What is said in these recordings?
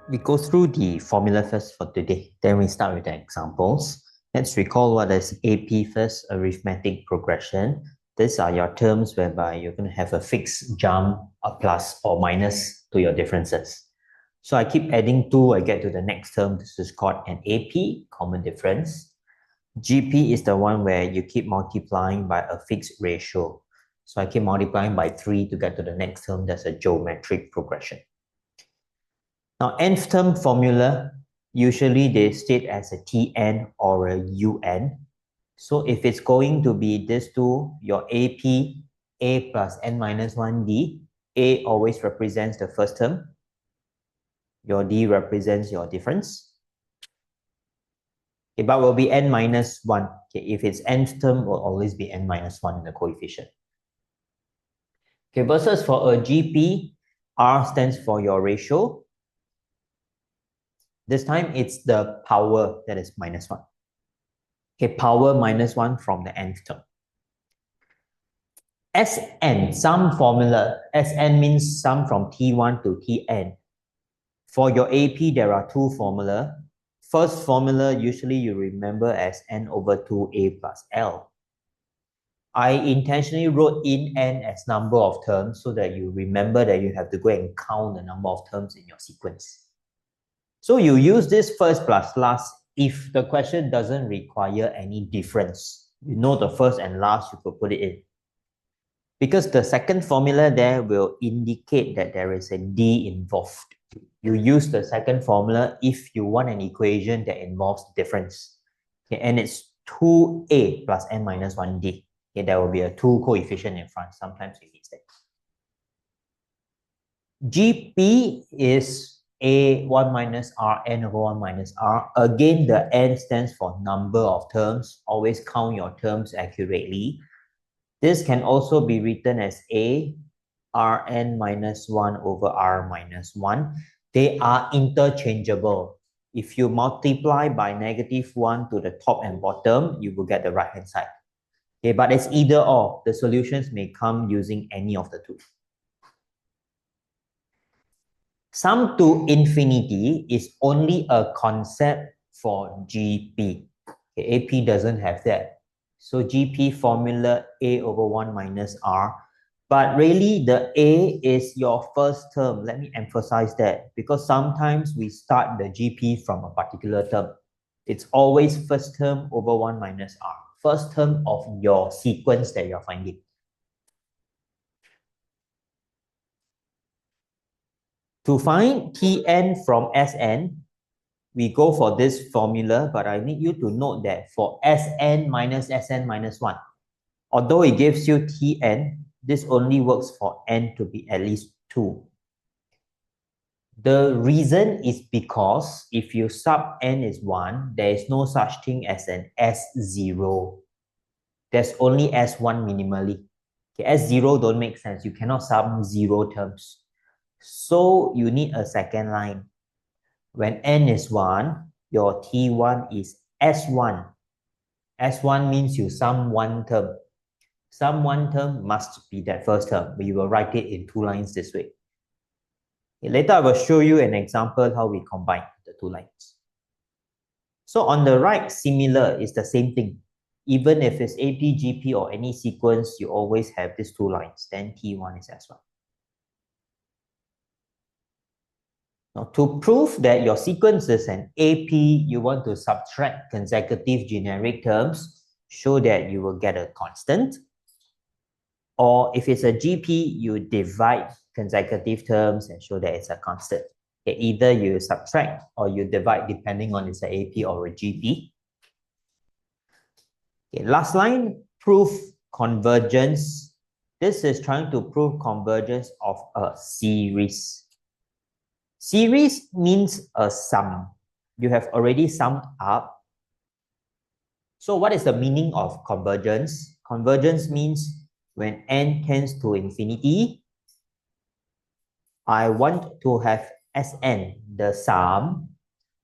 We go through the formula first for today, then we start with the examples. Let's recall what is AP first, arithmetic progression. These are your terms whereby you're going to have a fixed jump, a plus or minus to your differences. So I keep adding 2, I get to the next term. This is called an AP, common difference. GP is the one where you keep multiplying by a fixed ratio. So I keep multiplying by 3 to get to the next term. That's a geometric progression. Now, nth term formula, usually they state as a Tn or a Un. So if it's going to be this two, your AP, A plus n minus 1D, A always represents the first term. Your D represents your difference. Okay, but will be n minus 1. Okay, if it's nth term, will always be n minus 1 in the coefficient. Okay, versus for a GP, R stands for your ratio. This time, it's the power that is minus 1. Okay, power minus 1 from the nth term. Sn, sum formula. Sn means sum from T1 to Tn. For your AP, there are 2 formulas. First formula, usually you remember as n over 2a plus L. I intentionally wrote in n as number of terms so that you remember that you have to go and count the number of terms in your sequence. So you use this first plus last if the question doesn't require any difference. You know the first and last, you could put it in. Because the second formula there will indicate that there is a D involved. You use the second formula if you want an equation that involves difference. Okay, and it's 2a plus n minus 1d. Okay, there will be a 2 coefficient in front. Sometimes you need that. GP is A1 minus R, n over 1 minus R. Again, the n stands for number of terms. Always count your terms accurately. This can also be written as A, Rn minus 1 over R minus 1. They are interchangeable. If you multiply by -1 to the top and bottom, you will get the right-hand side. Okay, but it's either or. The solutions may come using any of the two. Sum to infinity is only a concept for GP. Okay, AP doesn't have that. So GP formula A over 1 minus R. But really, the A is your first term. Let me emphasize that because sometimes we start the GP from a particular term. It's always first term over 1 minus R. First term of your sequence that you're finding. To find Tn from Sn, we go for this formula, but I need you to note that for Sn minus 1, although it gives you Tn, this only works for n to be at least 2. The reason is because if you sub n is 1, there is no such thing as an S0. There's only S1 minimally. Okay, S0 don't make sense. You cannot sum 0 terms. So you need a second line. When n is 1, your T1 is S1. S1 means you sum 1 term. Sum 1 term must be that first term. We will write it in 2 lines this way. Okay, later I will show you an example how we combine the 2 lines. So on the right, similar is the same thing. Even if it's AP, GP or any sequence, you always have these 2 lines. Then T1 is S1. Now, to prove that your sequence is an AP, you want to subtract consecutive generic terms, show that you will get a constant. Or if it's a GP, you divide consecutive terms and show that it's a constant. Okay, either you subtract or you divide depending on it's an AP or a GP. Okay, last line, prove convergence. This is trying to prove convergence of a series. Series means a sum. You have already summed up. So what is the meaning of convergence? Convergence means when n tends to infinity, I want to have Sn, the sum,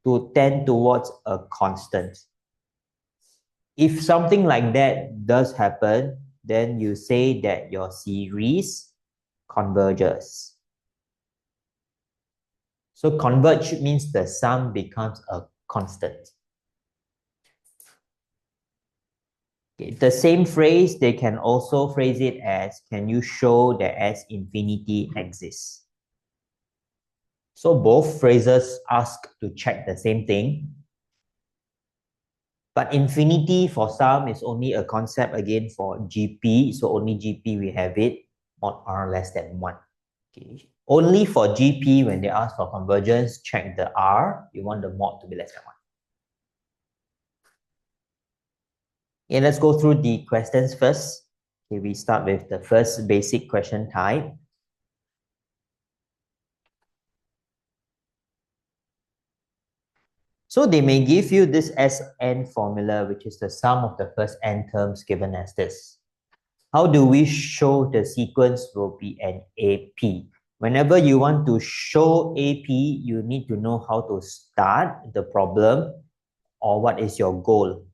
to tend towards a constant. If something like that does happen, then you say that your series converges. So converge means the sum becomes a constant. Okay, the same phrase, they can also phrase it as, can you show that S infinity exists? So both phrases ask to check the same thing. But infinity for some is only a concept again for GP. So only GP we have it on R less than 1. Okay. Only for GP, when they ask for convergence, check the R. You want the mod to be less than 1. Okay, let's go through the questions first. Okay, we start with the first basic question type. So they may give you this Sn formula, which is the sum of the first n terms given as this. How do we show the sequence will be an AP? Whenever you want to show AP, you need to know how to start the problem or what is your goal.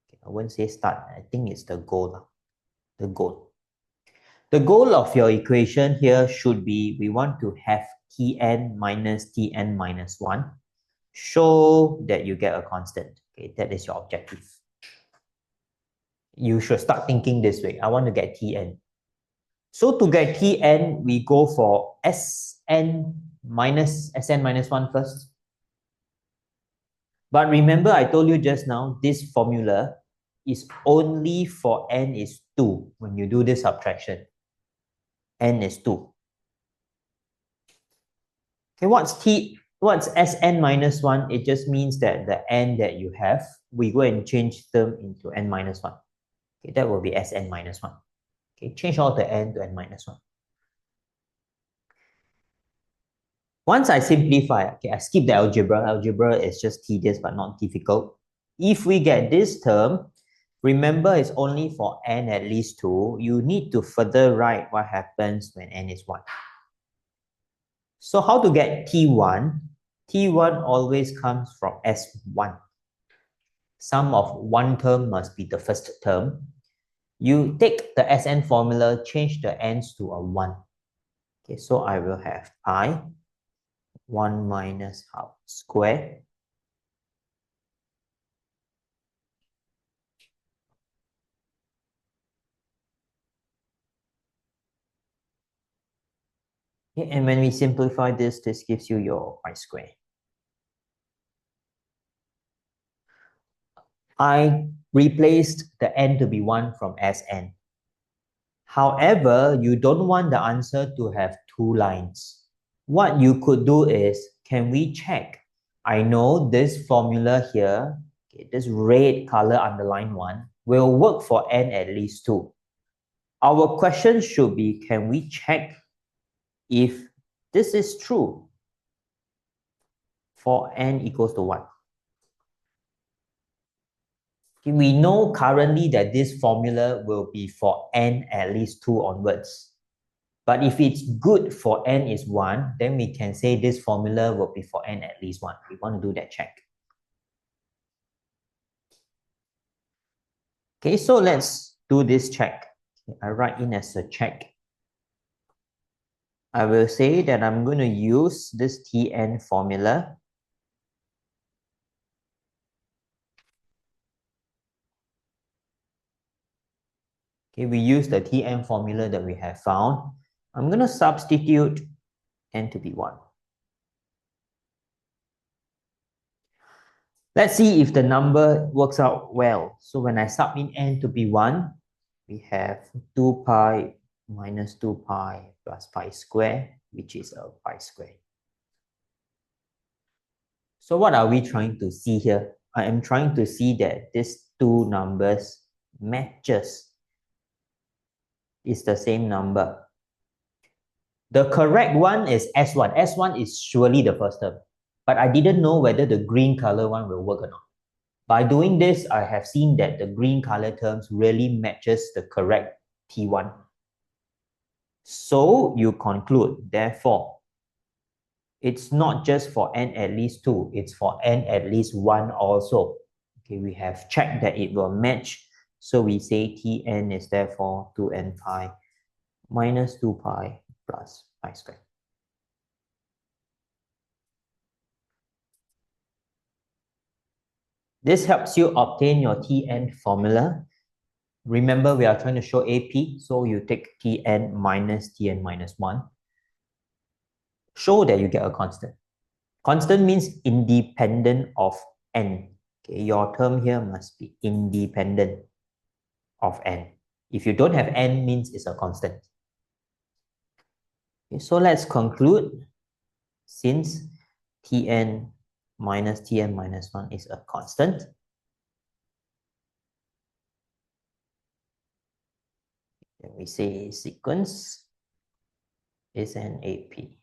Okay, I won't say start, I think it's the goal. The goal. The goal of your equation here should be, we want to have Tn minus Tn minus 1. Show that you get a constant. Okay, that is your objective. You should start thinking this way. I want to get Tn. So to get Tn, we go for Sn minus 1 first. But remember, I told you just now, this formula is only for n is 2 when you do this subtraction. N is 2. Okay, what's Sn minus 1? It just means that the n that you have, we go and change them into n minus 1. Okay, that will be Sn minus 1. Okay, change all the n to n minus 1. Once I simplify, okay, I skip the algebra. Algebra is just tedious but not difficult. If we get this term, remember it's only for n at least 2. You need to further write what happens when n is 1. So how to get T1? T1 always comes from S1. Sum of one term must be the first term. You take the Sn formula, change the n's to a 1. Okay, so I will have pi 1 minus half square. Okay, and when we simplify this, this gives you your pi square. I replaced the n to be 1 from Sn. However, you don't want the answer to have 2 lines. What you could do is, can we check? I know this formula here, okay, this red color underline 1, will work for n at least 2. Our question should be, can we check if this is true for n equals to 1? Okay, we know currently that this formula will be for n at least 2 onwards. But if it's good for n is 1, then we can say this formula will be for n at least 1. We want to do that check. Okay, so let's do this check. Okay, I write in as a check. I will say that I'm going to use this Tn formula. Okay, we use the Tn formula that we have found. I'm going to substitute n to be 1. Let's see if the number works out well. So when I sub in n to be 1, we have 2 pi minus 2 pi plus pi square, which is a pi square. So what are we trying to see here? I am trying to see that these two numbers matches. Is the same number. The correct one is S1. S1 is surely the first term. But I didn't know whether the green color one will work or not. By doing this, I have seen that the green color terms really matches the correct T1. So you conclude, therefore, it's not just for n at least 2, it's for n at least 1 also. Okay, we have checked that it will match. So we say Tn is therefore 2n pi minus 2 pi plus pi squared. This helps you obtain your Tn formula. Remember, we are trying to show AP, so you take Tn minus 1. Show that you get a constant. Constant means independent of n. Okay, your term here must be independent of n. If you don't have n, means it's a constant. Okay, so let's conclude. Since Tn minus 1 is a constant, then we say sequence is an AP.